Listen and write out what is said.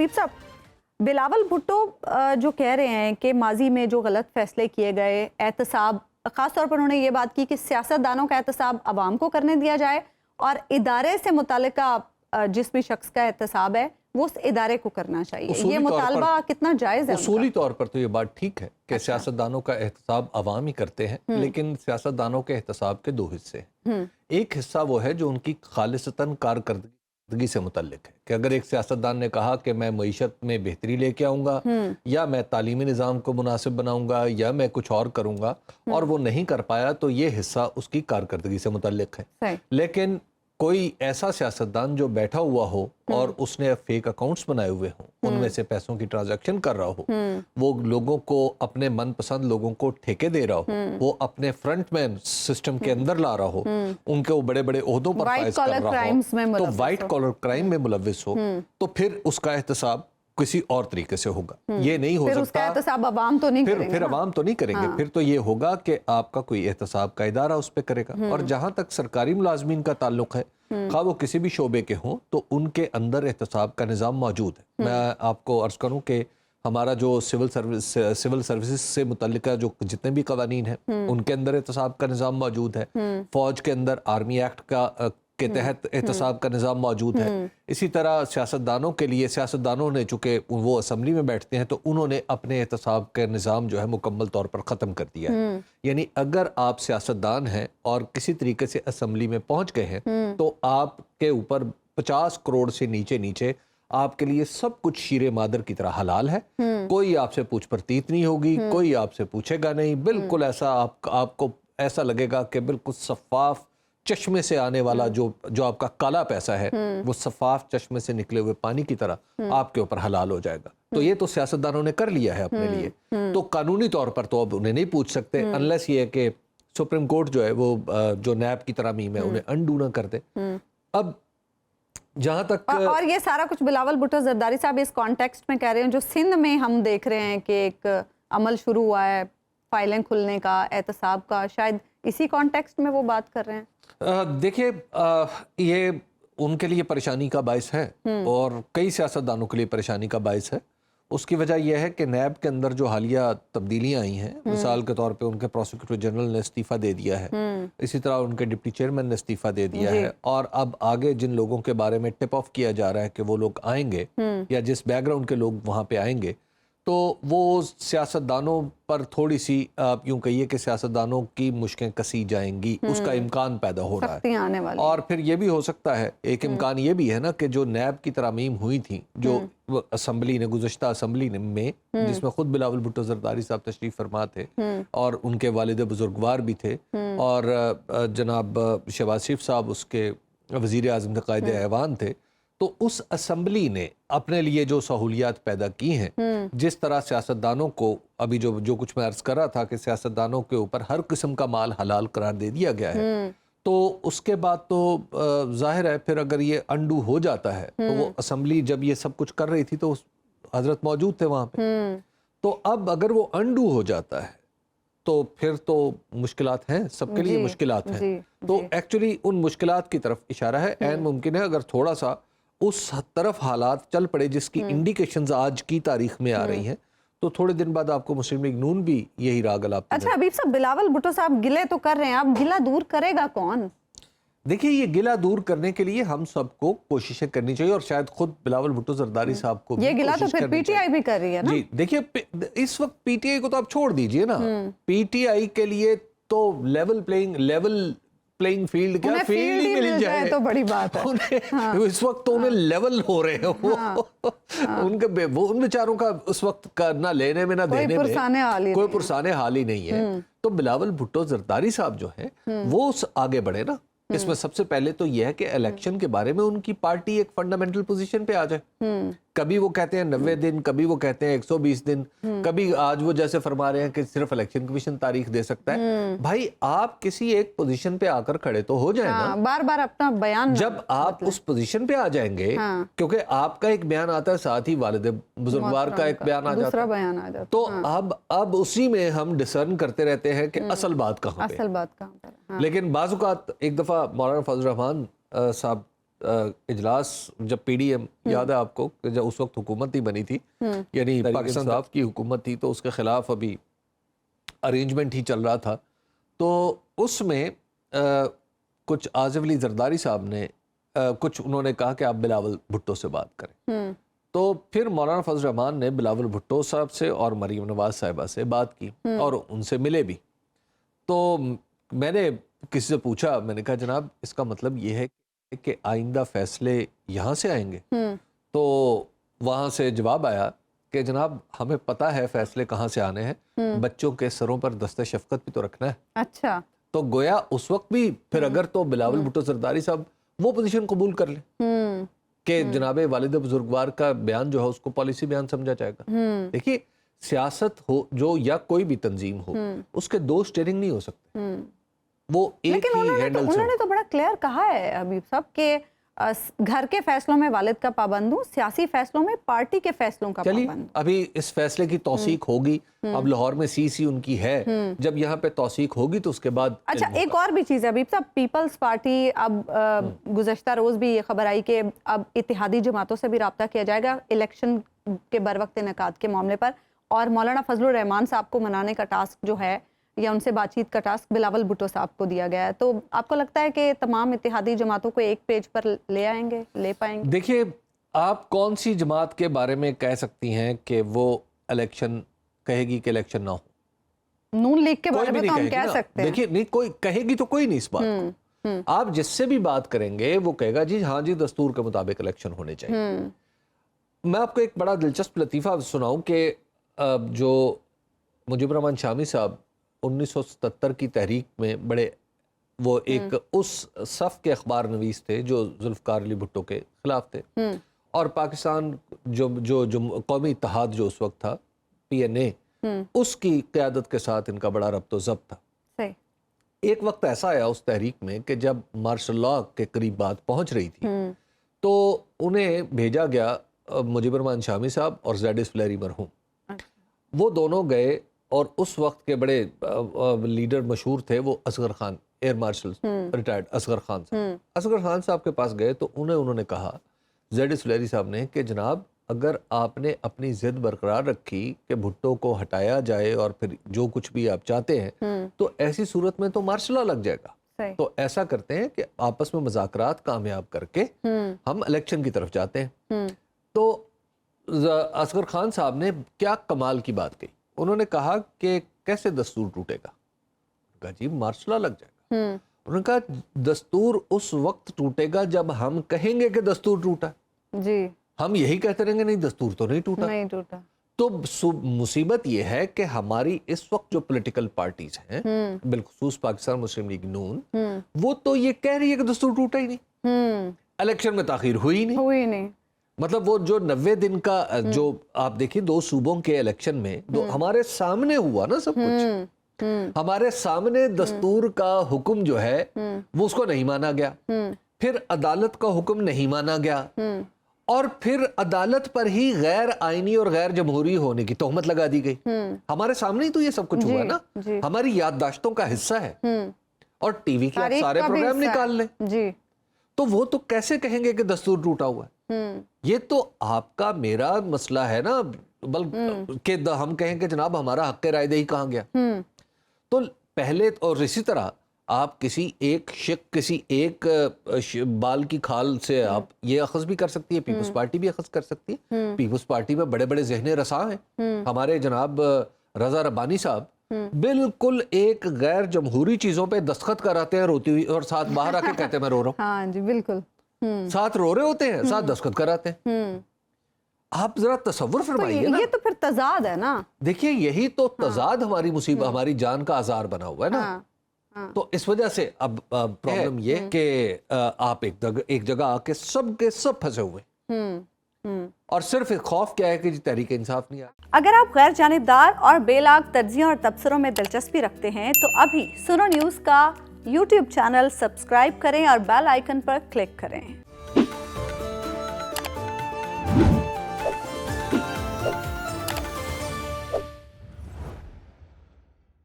حبیب صاحب، بلاول بھٹو جو کہہ رہے ہیں کہ ماضی میں جو غلط فیصلے کیے گئے، احتساب، خاص طور پر انہوں نے یہ بات کی کہ سیاستدانوں کا احتساب عوام کو کرنے دیا جائے اور ادارے سے متعلقہ جس بھی شخص کا احتساب ہے وہ اس ادارے کو کرنا چاہیے. یہ مطالبہ کتنا جائز ہے؟ اصولی طور پر تو یہ بات ٹھیک ہے کہ سیاستدانوں کا احتساب عوام ہی کرتے ہیں، لیکن سیاستدانوں کے احتساب کے دو حصے ہیں. ایک حصہ وہ ہے جو ان کی خالصتاً کارکردگی سے متعلق ہے کہ اگر ایک سیاستدان نے کہا کہ میں معیشت میں بہتری لے کے آؤں گا یا میں تعلیمی نظام کو مناسب بناؤں گا یا میں کچھ اور کروں گا اور وہ نہیں کر پایا تو یہ حصہ اس کی کارکردگی سے متعلق ہے. لیکن کوئی ایسا سیاستدان جو بیٹھا ہوا ہو اور اس نے فیک اکاؤنٹس بنائے ہوئے ہوں، ان میں سے پیسوں کی ٹرانزیکشن کر رہا ہو، وہ لوگوں کو اپنے من پسند لوگوں کو ٹھیکے دے رہا ہو، وہ اپنے فرنٹ مین سسٹم کے اندر لا رہا ہو، ان کے وہ بڑے بڑے عہدوں پر فائز کر رہا ہو، تو وائٹ کالر کرائم میں ملوث ہو، تو پھر اس کا احتساب کسی اور طریقے سے ہوگا. یہ نہیں ہو سکتا اس کا احتساب عوام تو نہیں کریں گے، پھر عوام تو نہیں کریں گے، پھر تو یہ ہوگا کہ آپ کا کوئی احتساب کا ادارہ اس پہ کرے گا. اور جہاں تک سرکاری ملازمین کا تعلق ہے، خواہ وہ کسی بھی شعبے کے ہوں، تو ان کے اندر احتساب کا نظام موجود ہے. میں آپ کو عرض کروں کہ ہمارا جو سول سروسز سے متعلقہ جو جتنے بھی قوانین ہیں ان کے اندر احتساب کا نظام موجود ہے. فوج کے اندر آرمی ایکٹ کے تحت احتساب کا نظام موجود ہے. اسی طرح سیاستدانوں کے لیے، سیاستدانوں نے چونکہ وہ اسمبلی میں بیٹھتے ہیں تو انہوں نے اپنے احتساب کا نظام جو ہے مکمل طور پر ختم کر دیا ہے. یعنی اگر آپ سیاستدان ہیں اور کسی طریقے سے اسمبلی میں پہنچ گئے ہیں تو آپ کے اوپر 50 کروڑ سے نیچے آپ کے لیے سب کچھ شیر مادر کی طرح حلال ہے. کوئی آپ سے پوچھ پرتیت نہیں ہوگی، کوئی آپ سے پوچھے گا نہیں. بالکل ایسا آپ کو ایسا لگے گا کہ بالکل صفاف چشمے سے آنے والا جو آپ کا کالا پیسہ ہے وہ صفاف چشمے سے نکلے ہوئے پانی کی طرح آپ کے اوپر حلال ہو جائے گا. تو یہ تو سیاستدانوں نے کر لیا ہے اپنے لیے. تو قانونی طور پر تو اب انہیں نہیں پوچھ سکتے انلیس یہ ہے کہ سپریم کورٹ جو ہے وہ جو نیب کی ترامیم ہے انہیں انڈو نہ کر دے. اب جہاں تک اور یہ سارا کچھ بلاول بھٹو زرداری صاحب اس کانٹیکسٹ میں کہہ رہے ہیں جو سندھ میں ہم دیکھ رہے ہیں کہ ایک عمل شروع ہوا ہے فائلیں کھلنے کا، احتساب کا، شاید اسی کانٹیکسٹ میں وہ بات کر رہے ہیں. دیکھیے یہ ان کے لیے پریشانی کا باعث ہے اور کئی سیاستدانوں کے لیے پریشانی کا باعث ہے. اس کی وجہ یہ ہے کہ نیب کے اندر جو حالیہ تبدیلیاں آئی ہیں، مثال کے طور پہ ان کے پروسیکیوٹر جنرل نے استعفیٰ دے دیا ہے، اسی طرح ان کے ڈپٹی چیئرمین نے استعفیٰ دے دیا ہے، اور اب آگے جن لوگوں کے بارے میں ٹپ آف کیا جا رہا ہے کہ وہ لوگ آئیں گے یا جس بیک گراؤنڈ کے لوگ وہاں پہ آئیں گے، تو وہ سیاستدانوں پر تھوڑی سی آپ یوں کہیے کہ سیاستدانوں کی مشقیں کسی جائیں گی، اس کا امکان پیدا ہو رہا ہے. اور پھر یہ بھی ہو سکتا ہے، ایک امکان یہ بھی ہے نا کہ جو نیب کی ترامیم ہوئی تھی جو اسمبلی نے گزشتہ اسمبلی میں، جس میں خود بلاول بھٹو زرداری صاحب تشریف فرما تھے اور ان کے والد بزرگوار بھی تھے اور جناب شہباز شریف صاحب اس کے وزیر اعظم کے قائد ایوان تھے، تو اس اسمبلی نے اپنے لیے جو سہولیات پیدا کی ہیں، جس طرح سیاستدانوں کو ابھی جو کچھ میں عرض کر رہا تھا کہ سیاستدانوں کے اوپر ہر قسم کا مال حلال قرار دے دیا گیا ہے، تو اس کے بعد تو ظاہر ہے پھر اگر یہ انڈو ہو جاتا ہے تو وہ اسمبلی جب یہ سب کچھ کر رہی تھی تو حضرت موجود تھے وہاں پہ، تو اب اگر وہ انڈو ہو جاتا ہے تو پھر تو مشکلات ہیں، سب کے لیے مشکلات ہیں. تو ایکچولی ان مشکلات کی طرف اشارہ ہے. عین ممکن ہے اگر تھوڑا سا اس طرف حالات چل پڑے جس کی انڈیکیشنز آج کی تاریخ میں آ رہی ہیں، تو تھوڑے دن بعد آپ کو مسلم لیگ نون بھی یہی راگ الاپتی. اچھا حبیب صاحب، بلاول بھٹو صاحب گلے تو کر رہے ہیں، اب گلہ دور کرے گا کون؟ دیکھیے یہ گلہ دور کرنے کے لیے ہم سب کو کوششیں کرنی چاہیے اور شاید خود بلاول بھٹو زرداری صاحب کو یہ گلہ تو پھر پی ٹی آئی بھی کر رہی ہے نا. جی دیکھیے اس وقت پی ٹی آئی کو تو آپ چھوڑ دیجئے نا، پی ٹی آئی کے لیے تو لیول پلینگ فیلڈ کیا فیلڈ ہی مل جائے تو بڑی بات ہے. اس وقت تو انہیں لیول ہو رہے ہیں وہ ان بیچاروں کا اس وقت نہ لینے میں نہ دینے میں کوئی پرسانے حال ہی نہیں ہے. تو بلاول بھٹو زرداری صاحب جو ہیں وہ آگے بڑھے نا. اس میں سب سے پہلے تو یہ ہے کہ الیکشن کے بارے میں ان کی پارٹی ایک فنڈامنٹل پوزیشن پہ آ جائے. کبھی وہ کہتے ہیں 90 دن، کبھی وہ کہتے ہیں 120 دن، کبھی آج وہ جیسے فرما رہے ہیں کہ صرف الیکشن کمیشن تاریخ دے سکتا ہے. بھائی آپ کسی ایک پوزیشن پہ آ کر کھڑے تو ہو جائیں نا، بار بار اپنا بیان. جب آپ اس پوزیشن پہ آ جائیں گے، کیونکہ آپ کا ایک بیان آتا ہے ساتھ ہی والد بزرگوار کا ایک بیان آ جاتا ہے، تو اب اسی میں ہم ڈسرن کرتے رہتے ہیں کہ اصل بات کہاں پہ. لیکن بعض اوقات ایک دفعہ مولانا فضل الرحمان صاحب اجلاس جب پی ڈی ایم یاد ہے آپ کو جب اس وقت حکومت ہی بنی تھی یعنی پاکستان صاحب کی حکومت تھی تو اس کے خلاف ابھی ارینجمنٹ ہی چل رہا تھا تو اس میں کچھ آصف علی زرداری صاحب نے کچھ انہوں نے کہا کہ آپ بلاول بھٹو سے بات کریں تو پھر مولانا فضل الرحمان نے بلاول بھٹو صاحب سے اور مریم نواز صاحبہ سے بات کی اور ان سے ملے بھی. تو میں نے کسی سے پوچھا, میں نے کہا جناب اس کا مطلب یہ ہے کہ آئندہ فیصلے یہاں سے آئیں گے؟ تو وہاں سے جواب آیا کہ جناب ہمیں پتہ ہے فیصلے کہاں سے آنے ہیں, بچوں کے سروں پر دست شفقت بھی تو رکھنا ہے. اچھا, تو گویا اس وقت بھی پھر اگر تو بلاول بھٹو زرداری صاحب وہ پوزیشن قبول کر لیں کہ جناب والد بزرگوار کا بیان جو ہے اس کو پالیسی بیان سمجھا جائے گا. دیکھیے سیاست ہو جو یا کوئی بھی تنظیم ہو اس کے دو سٹیئرنگ نہیں ہو سکتے, وہ ایک ہی ہینڈل سے. انہوں نے تو بڑا کلیئر کہا ہے حبیب صاحب کہ گھر کے فیصلوں میں والد کا پابند ہوں, سیاسی فیصلوں میں پارٹی کے فیصلوں کا پابند ہوں. ابھی اس فیصلے کی توثیق ہوگی, اب لاہور میں سی سی ان کی ہے, جب یہاں پہ توثیق ہوگی تو اس کے بعد. اچھا ایک اور بھی چیز ہے حبیب صاحب, پیپلز پارٹی اب گزشتہ روز بھی یہ خبر آئی کہ اب اتحادی جماعتوں سے بھی رابطہ کیا جائے گا الیکشن کے بروقت انعقاد کے معاملے پر, اور مولانا فضل الرحمان صاحب کو منانے کا ٹاسک جو ہے یا ان سے بات چیت کا ٹاسک بلاول بھٹو صاحب کو دیا گیا ہے. تو آپ کو لگتا ہے کہ تمام اتحادی جماعتوں کو ایک پیج پر لے آئیں گے, لے پائیں گے؟ دیکھیے آپ کون سی جماعت کے بارے میں کہہ سکتی ہیں کہ وہ الیکشن کہے گی کہ الیکشن نہ ہو؟ نون لیگ کے بارے میں تو ہم کہہ سکتے ہیں. دیکھیے نہیں کوئی کہے گی تو کوئی نہیں اس بات کو, آپ جس سے بھی بات کریں گے وہ کہے گا جی ہاں جی دستور کے مطابق الیکشن ہونے چاہیے. میں آپ کو ایک بڑا دلچسپ لطیفہ سناؤں کہ جو مجیب الرحمان شامی صاحب 1977 کی تحریک میں بڑے وہ ایک اس صف کے اخبار نویس تھے جو ذوالفقار علی بھٹو کے خلاف تھے, اور پاکستان جو قومی اتحاد جو اس وقت تھا PNA اس کی قیادت کے ساتھ ان کا بڑا ربط و ضبط تھا. ایک وقت ایسا آیا اس تحریک میں کہ جب مارشل لاء کے قریب بات پہنچ رہی تھی تو انہیں بھیجا گیا مجیب الرحمان شامی صاحب اور زیڈس فلیری مرحوم, وہ دونوں گئے, اور اس وقت کے بڑے لیڈر مشہور تھے وہ Asghar Khan, air marshal retired Asghar Khan صاحب. اصغر خان صاحب کے پاس گئے تو انہوں نے کہا زیڈس فلیری صاحب نے کہ جناب اگر آپ نے اپنی ضد برقرار رکھی کہ بھٹو کو ہٹایا جائے اور پھر جو کچھ بھی آپ چاہتے ہیں تو ایسی صورت میں تو مارشل لاء لگ جائے گا, تو ایسا کرتے ہیں کہ آپس میں مذاکرات کامیاب کر کے ہم الیکشن کی طرف جاتے ہیں. تو اصغر خان صاحب نے کیا کمال کی بات کہی, انہوں نے کہا کہ کیسے دستور ٹوٹے گا؟ کہا جی مارشل لاء لگ جائے گا. انہوں نے کہا دستور اس وقت ٹوٹے گا جب ہم کہیں گے کہ دستور ٹوٹا. جی ہم یہی کہتے رہیں گے نہیں دستور تو نہیں ٹوٹا. تو مصیبت یہ ہے کہ ہماری اس وقت جو پولیٹیکل پارٹیز ہیں بالخصوص پاکستان مسلم لیگ نون, وہ تو یہ کہہ رہی ہے کہ دستور ٹوٹا ہی نہیں, الیکشن میں تاخیر ہوئی نہیں. مطلب وہ جو 90 دن کا جو آپ دیکھیں 2 صوبوں کے الیکشن میں ہمارے سامنے ہوا نا سب کچھ, ہمارے سامنے دستور کا حکم جو ہے وہ اس کو نہیں مانا گیا, پھر عدالت کا حکم نہیں مانا گیا, اور پھر عدالت پر ہی غیر آئینی اور غیر جمہوری ہونے کی تہمت لگا دی گئی. ہمارے سامنے ہی تو یہ سب کچھ ہوا نا, ہماری یادداشتوں کا حصہ ہے, اور ٹی وی کے آپ سارے پروگرام نکال لیں تو وہ تو کیسے کہیں گے کہ دستور ٹوٹا ہوا ہے؟ یہ تو آپ کا میرا مسئلہ ہے نا, بلکہ ہم کہیں کہ جناب ہمارا حق رائے دہی کہاں گیا. تو پہلے اور اسی طرح آپ کسی ایک کسی ایک بال کی کھال سے آپ یہ اخذ بھی کر سکتی ہے, پیپلز پارٹی بھی اخذ کر سکتی ہے. پیپلز پارٹی میں بڑے بڑے ذہن رساں ہیں, ہمارے جناب رضا ربانی صاحب بالکل ایک غیر جمہوری چیزوں پہ دستخط کراتے ہیں روتی ہوئی, اور ساتھ باہر آ کے کہتے ہیں میں رو رہا ہوں. ہاں جی بالکل, ساتھ رو رہے ہوتے ہیں, ساتھ دستخط کراتے ہیں. آپ ذرا تصور فرمائیے نا, یہ تو پھر تضاد ہے نا. دیکھیے یہی تو تضاد ہماری مصیبت, ہماری جان کا آزار بنا ہوا ہے نا. تو اس وجہ سے اب پرابلم یہ کہ آپ ایک جگہ آ کے سب پھنسے ہوئے, اور صرف ایک خوف کیا ہے کہ تحریک انصاف نہیں آئی. اگر آپ غیر جانبدار اور بے لاگ تجزیوں اور تبصروں میں دلچسپی رکھتے ہیں تو ابھی سنو نیوز کا YouTube چینل سبسکرائب کریں اور بیل آئیکن پر کلک کریں.